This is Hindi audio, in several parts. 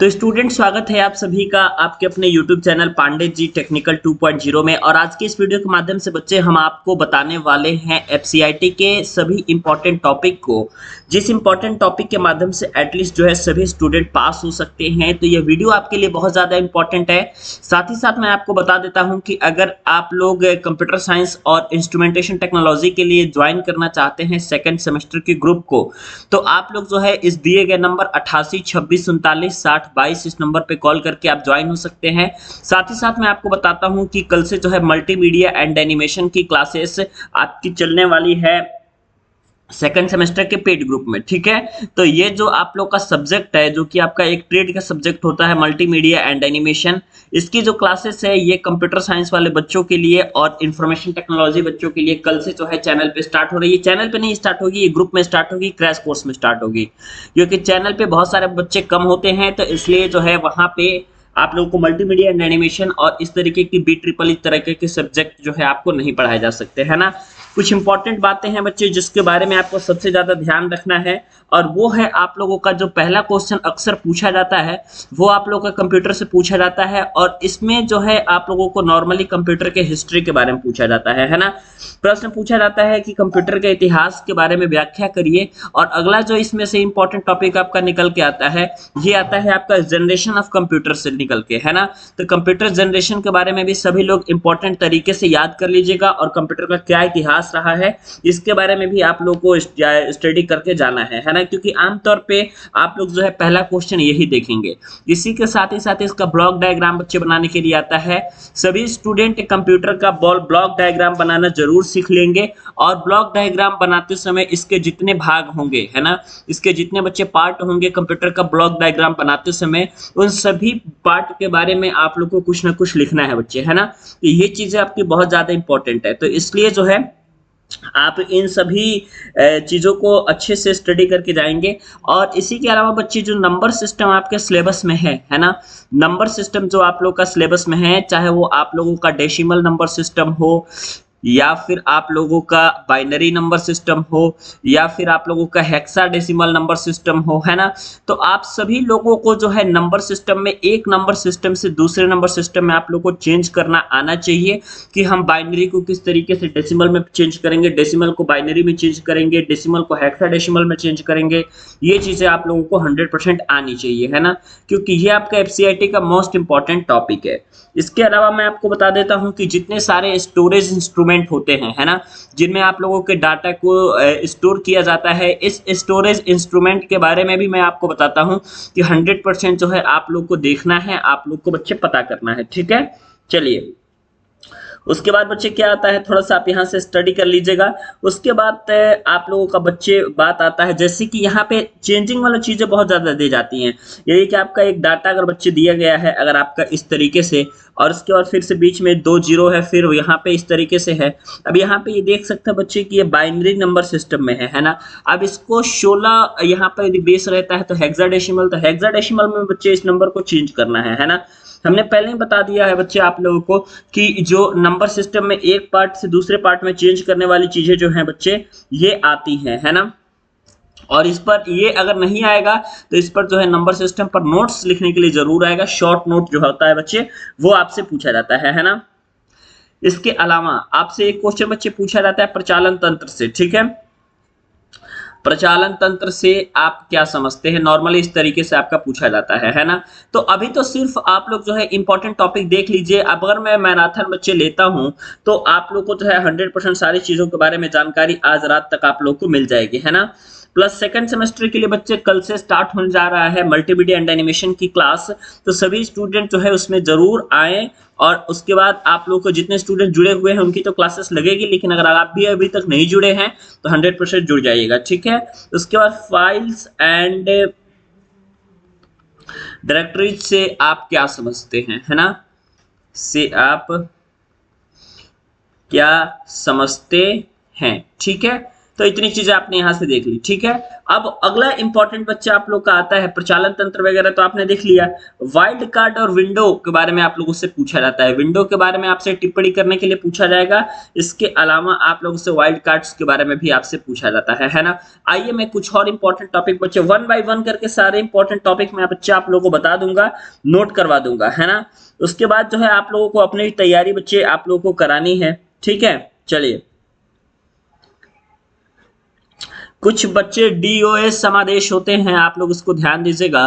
तो स्टूडेंट स्वागत है आप सभी का आपके अपने YouTube channel Pandey ji technical 2.0 में। और आज के इस वीडियो के माध्यम से बच्चे हम आपको बताने वाले हैं एफसीआईटी के सभी इंपॉर्टेंट टॉपिक को, जिस इंपॉर्टेंट टॉपिक के माध्यम से एटलीस्ट जो है सभी स्टूडेंट पास हो सकते हैं। तो ये वीडियो आपके लिए बहुत ज़्यादा इंपॉर्टेंट है। साथ ही साथ मैं आपको बता देता हूँ कि अगर आप लोग कंप्यूटर साइंस और इंस्ट्रूमेंटेशन टेक्नोलॉजी के लिए ज्वाइन करना चाहते हैं सेकेंड सेमेस्टर के ग्रुप को, तो आप लोग जो है इस दिए गए नंबर 88 26 39 60 22 इस नंबर पे कॉल करके आप ज्वाइन हो सकते हैं। साथ ही साथ मैं आपको बताता हूं कि कल से जो है मल्टीमीडिया एंड एनिमेशन की क्लासेस आपकी चलने वाली है सेकेंड सेमेस्टर के पेड ग्रुप में। ठीक है, तो ये जो आप लोग का सब्जेक्ट है, जो कि आपका एक ट्रेड का सब्जेक्ट होता है मल्टीमीडिया एंड एनिमेशन, इसकी जो क्लासेस है ये कंप्यूटर साइंस वाले बच्चों के लिए और इंफॉर्मेशन टेक्नोलॉजी बच्चों के लिए कल से जो है चैनल पे स्टार्ट हो रही है। चैनल पे नहीं स्टार्ट होगी, ये ग्रुप में स्टार्ट होगी, क्रैश कोर्स में स्टार्ट होगी, क्योंकि चैनल पे बहुत सारे बच्चे कम होते हैं, तो इसलिए जो है वहां पे आप लोगों को मल्टीमीडिया एंड एनिमेशन और इस तरीके की बी ट्रिपल इस तरह के सब्जेक्ट जो है आपको नहीं पढ़ाए जा सकते, है ना। कुछ इंपॉर्टेंट बातें हैं बच्चे जिसके बारे में आपको सबसे ज्यादा ध्यान रखना है, और वो है आप लोगों का जो पहला क्वेश्चन अक्सर पूछा जाता है वो आप लोगों का कंप्यूटर से पूछा जाता है, और इसमें जो है आप लोगों को नॉर्मली कंप्यूटर के हिस्ट्री के बारे में पूछा जाता है ना। प्रश्न पूछा जाता है कि कंप्यूटर के इतिहास के बारे में व्याख्या करिए। और अगला जो इसमें से इंपॉर्टेंट टॉपिक आपका निकल के आता है, ये आता है आपका जनरेशन ऑफ कंप्यूटर से निकल के, है ना। तो कंप्यूटर जनरेशन के बारे में भी सभी लोग इंपॉर्टेंट तरीके से याद कर लीजिएगा, और कंप्यूटर का क्या इतिहास रहा है इसके बारे में भी आप लोग को स्टडी करके जाना है ना, क्योंकि आमतौर पे आप लोग जो है पहला क्वेश्चन यही देखेंगे। इसी के साथ ही इसका ब्लॉक डायग्राम बच्चे बनाने के लिए आता है। सभी स्टूडेंट कंप्यूटर का ब्लॉक डायग्राम बनाना जरूर सीख लेंगे, और ब्लॉक डायग्राम बनाते समय इसके जितने भाग होंगे, है ना, इसके जितने बच्चे पार्ट होंगे कंप्यूटर का ब्लॉक डायग्राम बनाते समय, उन सभी पार्ट के बारे में आप लोग को कुछ ना कुछ लिखना है बच्चे, है ना। तो ये चीजें आपकी बहुत ज्यादा इंपॉर्टेंट है, तो इसलिए जो है आप इन सभी चीज़ों को अच्छे से स्टडी करके जाएंगे। और इसी के अलावा बच्चे जो नंबर सिस्टम आपके सिलेबस में है ना, नंबर सिस्टम जो आप लोग का सिलेबस में है, चाहे वो आप लोगों का डेसिमल नंबर सिस्टम हो, या फिर आप लोगों का बाइनरी नंबर सिस्टम हो, या फिर आप लोगों का हेक्साडेसिमल नंबर सिस्टम हो, है ना। तो आप सभी लोगों को जो है नंबर सिस्टम में एक नंबर सिस्टम से दूसरे नंबर सिस्टम में आप लोगों को चेंज करना आना चाहिए, कि हम बाइनरी को किस तरीके से डेसिमल में चेंज करेंगे, डेसिमल को बाइनरी में चेंज करेंगे, डेसिमल को हेक्साडेसिमल में चेंज करेंगे। ये चीजें आप लोगों को 100% आनी चाहिए, है ना, क्योंकि ये आपका एफसीआईटी का मोस्ट इंपॉर्टेंट टॉपिक है। इसके अलावा मैं आपको बता देता हूं कि जितने सारे स्टोरेज इंस्ट्रूमेंट होते हैं, है ना, जिनमें आप लोगों के डाटा को स्टोर किया जाता है, इस स्टोरेज इंस्ट्रूमेंट के बारे में भी मैं आपको बताता हूं कि 100% जो है आप लोग को देखना है, आप लोग को बच्चे पता करना है। ठीक है, चलिए उसके बाद बच्चे क्या आता है, थोड़ा सा आप यहाँ से स्टडी कर लीजिएगा। उसके बाद आप लोगों का बच्चे बात आता है, जैसे कि यहाँ पे चेंजिंग वाला चीजें बहुत ज्यादा दी जाती हैं। यही कि आपका एक डाटा अगर बच्चे दिया गया है, अगर आपका इस तरीके से, और उसके बाद फिर से बीच में 2 जीरो है, फिर यहाँ पे इस तरीके से है। अब यहाँ पे ये देख सकते हैं बच्चे कि ये बाइनरी नंबर सिस्टम में है ना। अब इसको 16 यहाँ पर यदि बेस रहता है तो हेक्साडेसिमल, तो हेक्साडेसिमल में बच्चे इस नंबर को चेंज करना है ना। हमने पहले ही बता दिया है बच्चे आप लोगों को कि जो नंबर सिस्टम में एक पार्ट से दूसरे पार्ट में चेंज करने वाली चीजें जो हैं बच्चे ये आती हैं, है ना। और इस पर ये अगर नहीं आएगा तो इस पर जो है नंबर सिस्टम पर नोट्स लिखने के लिए जरूर आएगा। शॉर्ट नोट जो होता है बच्चे वो आपसे पूछा जाता है ना। इसके अलावा आपसे एक क्वेश्चन बच्चे पूछा जाता है प्रचालन तंत्र से। ठीक है, प्रचालन तंत्र से आप क्या समझते हैं, नॉर्मली इस तरीके से आपका पूछा जाता है ना। तो अभी तो सिर्फ आप लोग जो है इंपॉर्टेंट टॉपिक देख लीजिए। अब अगर मैं मैराथन बच्चे लेता हूं तो आप लोग को जो है 100% सारी चीजों के बारे में जानकारी आज रात तक आप लोग को मिल जाएगी, है ना। प्लस सेकंड सेमेस्टर के लिए बच्चे कल से स्टार्ट होने जा रहा है मल्टीमीडिया एंड एनिमेशन की क्लास, तो सभी स्टूडेंट जो है उसमें जरूर आए। और उसके बाद आप लोग को जितने स्टूडेंट जुड़े हुए हैं उनकी तो क्लासेस लगेगी, लेकिन अगर आप भी अभी तक नहीं जुड़े हैं तो 100% जुड़ जाइएगा। ठीक है, उसके बाद फाइल्स एंड डायरेक्टरीज से आप क्या समझते हैं, है ना, से आप क्या समझते हैं। ठीक है, तो इतनी चीजें आपने यहाँ से देख ली, ठीक है। अब अगला इंपॉर्टेंट बच्चा आप लोग का आता है प्रचालन तंत्र वगैरह, तो आपने देख लिया। वाइल्ड कार्ड और विंडो के बारे में आप लोगों से पूछा जाता है, विंडो के बारे में आपसे टिप्पणी करने के लिए पूछा जाएगा। इसके अलावा आप लोगों से वाइल्ड कार्ड्स के बारे में भी आपसे पूछा जाता है ना। आइए मैं कुछ और इंपॉर्टेंट टॉपिक बच्चे 1 बाय 1 करके सारे इंपॉर्टेंट टॉपिक मैं बच्चे आप लोगों को बता दूंगा, नोट करवा दूंगा, है ना। उसके बाद जो है आप लोगों को अपनी तैयारी बच्चे आप लोगों को करानी है, ठीक है। चलिए, कुछ बच्चे डीओएस समादेश होते हैं, आप लोग इसको ध्यान दीजिएगा।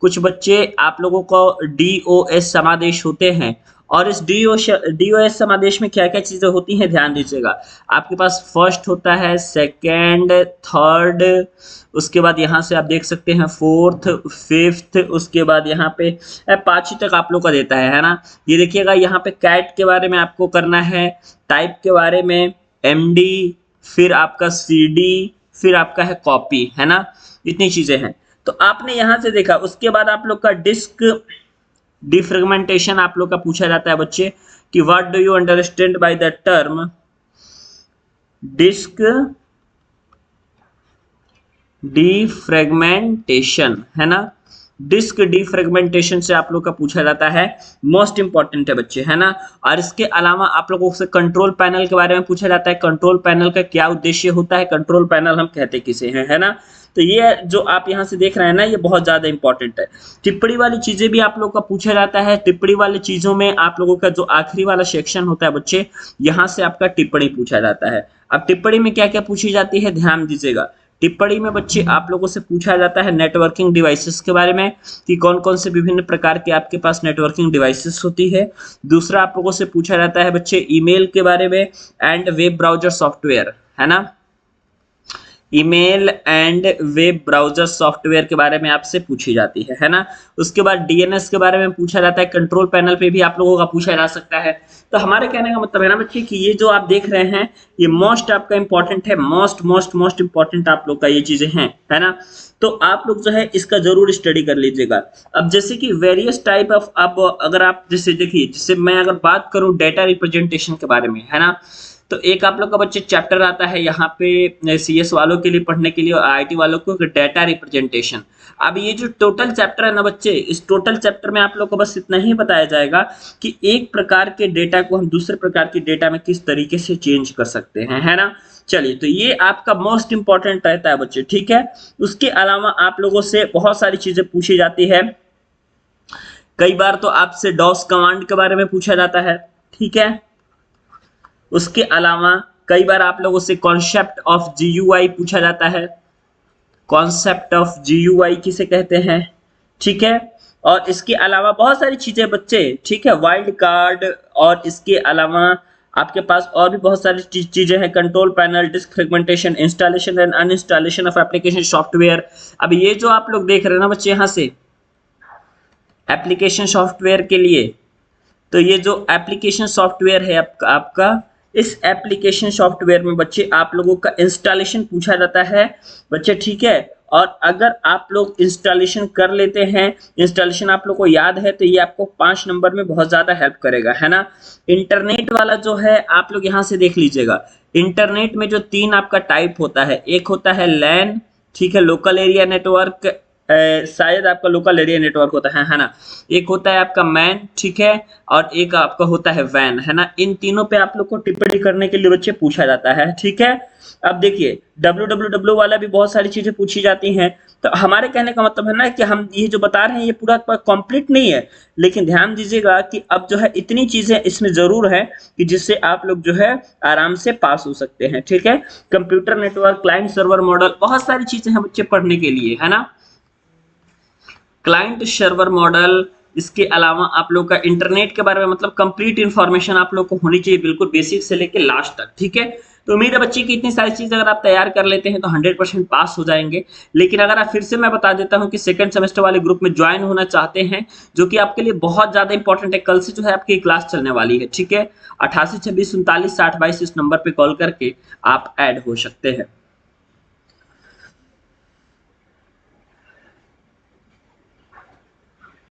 कुछ बच्चे आप लोगों को डीओएस समादेश होते हैं, और इस डीओएस समादेश में क्या क्या चीजें होती हैं ध्यान दीजिएगा। आपके पास फर्स्ट होता है, सेकंड, थर्ड, उसके बाद यहाँ से आप देख सकते हैं फोर्थ, फिफ्थ, उसके बाद यहाँ पे पांचवी तक आप लोग का देता है ना। ये देखिएगा, यहाँ पे कैट के बारे में आपको करना है, टाइप के बारे में, एमडी, फिर आपका सीडी, फिर आपका है कॉपी, है ना। इतनी चीजें हैं। तो आपने यहां से देखा, उसके बाद आप लोग का डिस्क डिफ्रेगमेंटेशन आप लोग का पूछा जाता है बच्चे कि what do you understand by the term disk defragmentation, है ना। डिस्क डिफ्रेगमेंटेशन से आप लोग का पूछा जाता है, मोस्ट इंपॉर्टेंट है बच्चे, है ना। और इसके अलावा आप लोगों से कंट्रोल पैनल के बारे में पूछा जाता है, कंट्रोल पैनल का क्या उद्देश्य होता है, कंट्रोल पैनल हम कहते किसे हैं, है ना। तो ये जो आप यहाँ से देख रहे हैं ना, ये बहुत ज्यादा इंपॉर्टेंट है। टिप्पणी वाली चीजें भी आप लोग का पूछा जाता है। टिप्पणी वाली चीजों में आप लोगों का जो आखिरी वाला सेक्शन होता है बच्चे, यहाँ से आपका टिप्पणी पूछा जाता है। अब टिप्पणी में क्या क्या पूछी जाती है ध्यान दीजिएगा। टिप्पणी में बच्चे आप लोगों से पूछा जाता है नेटवर्किंग डिवाइसेस के बारे में कि कौन कौन से विभिन्न प्रकार के आपके पास नेटवर्किंग डिवाइसेस होती है। दूसरा आप लोगों से पूछा जाता है बच्चे ईमेल के बारे में एंड वेब ब्राउजर सॉफ्टवेयर, है ना। Email and web browser software के बारे में आपसे पूछी जाती है ना। उसके बाद डीएनएस के बारे में पूछा जाता है, कंट्रोल पैनल पे भी आप लोगों का पूछा जा सकता है। तो हमारे कहने का मतलब है ना बच्चे कि ये जो आप देख रहे हैं ये मोस्ट आपका इंपॉर्टेंट है, मोस्ट इंपॉर्टेंट आप लोग का ये चीजें हैं, है ना। तो आप लोग जो है इसका जरूर स्टडी कर लीजिएगा। अब जैसे कि वेरियस टाइप ऑफ, अब अगर आप जैसे देखिए, जैसे मैं अगर बात करूं डेटा रिप्रेजेंटेशन के बारे में, है ना, तो एक आप लोग का बच्चे चैप्टर आता है यहाँ पे सीएस वालों के लिए पढ़ने के लिए और आईटी वालों को डेटा रिप्रेजेंटेशन। अब ये जो टोटल चैप्टर है ना बच्चे, इस टोटल चैप्टर में आप लोग को बस इतना ही बताया जाएगा कि एक प्रकार के डेटा को हम दूसरे प्रकार के डेटा में किस तरीके से चेंज कर सकते हैं, है ना। चलिए, तो ये आपका मोस्ट इंपॉर्टेंट रहता है बच्चे, ठीक है। उसके अलावा आप लोगों से बहुत सारी चीजें पूछी जाती है। कई बार तो आपसे डॉस कमांड के बारे में पूछा जाता है, ठीक है। उसके अलावा कई बार आप लोगों से कॉन्सेप्ट ऑफ जीयूआई पूछा जाता है, कॉन्सेप्ट ऑफ जीयूआई किसे कहते हैं, ठीक है। और इसके अलावा बहुत सारी चीजें बच्चे, ठीक है, वाइल्ड कार्ड, और इसके अलावा आपके पास और भी बहुत सारी चीजें हैं, control panel, disk fragmentation, installation and uninstallation of application software. अब ये जो आप लोग देख रहे हैं ना बच्चे यहाँ से एप्लीकेशन सॉफ्टवेयर के लिए, तो ये जो एप्लीकेशन सॉफ्टवेयर है आपका, इस एप्लीकेशन सॉफ्टवेयर में बच्चे आप लोगों का इंस्टॉलेशन पूछा जाता है बच्चे, ठीक है। और अगर आप लोग इंस्टॉलेशन कर लेते हैं, इंस्टॉलेशन आप लोग को याद है, तो ये आपको 5 नंबर में बहुत ज्यादा हेल्प करेगा, है ना। इंटरनेट वाला जो है आप लोग यहाँ से देख लीजिएगा। इंटरनेट में जो 3 आपका टाइप होता है, एक होता है लैन, ठीक है, लोकल एरिया नेटवर्क, शायद आपका लोकल एरिया नेटवर्क होता है ना। एक होता है आपका मैन, ठीक है, और एक आपका होता है वैन, है ना। इन तीनों पे आप लोग को टिप्पणी करने के लिए बच्चे पूछा जाता है, ठीक है। अब देखिए www वाला भी बहुत सारी चीजें पूछी जाती हैं। तो हमारे कहने का मतलब है ना कि हम ये जो बता रहे हैं ये पूरा कंप्लीट नहीं है, लेकिन ध्यान दीजिएगा कि अब जो है इतनी चीजें इसमें जरूर है कि जिससे आप लोग जो है आराम से पास हो सकते हैं, ठीक है। Computer network, client server model, बहुत सारी चीजें हैं बच्चे पढ़ने के लिए, है ना। क्लाइंट सर्वर मॉडल, इसके अलावा आप लोग का इंटरनेट के बारे में मतलब कंप्लीट इंफॉर्मेशन आप लोग को होनी चाहिए, बिल्कुल बेसिक से लेके लास्ट तक, ठीक है। तो उम्मीद है बच्चे की इतनी सारी चीजें अगर आप तैयार कर लेते हैं तो 100% पास हो जाएंगे। लेकिन अगर आप फिर से मैं बता देता हूं कि सेकंड सेमेस्टर वाले ग्रुप में ज्वाइन होना चाहते हैं, जो कि आपके लिए बहुत ज्यादा इंपॉर्टेंट है, कल से जो है आपकी क्लास चलने वाली है, ठीक है। 88 26 39 60 22 इस नंबर पे कॉल करके आप ऐड हो सकते हैं।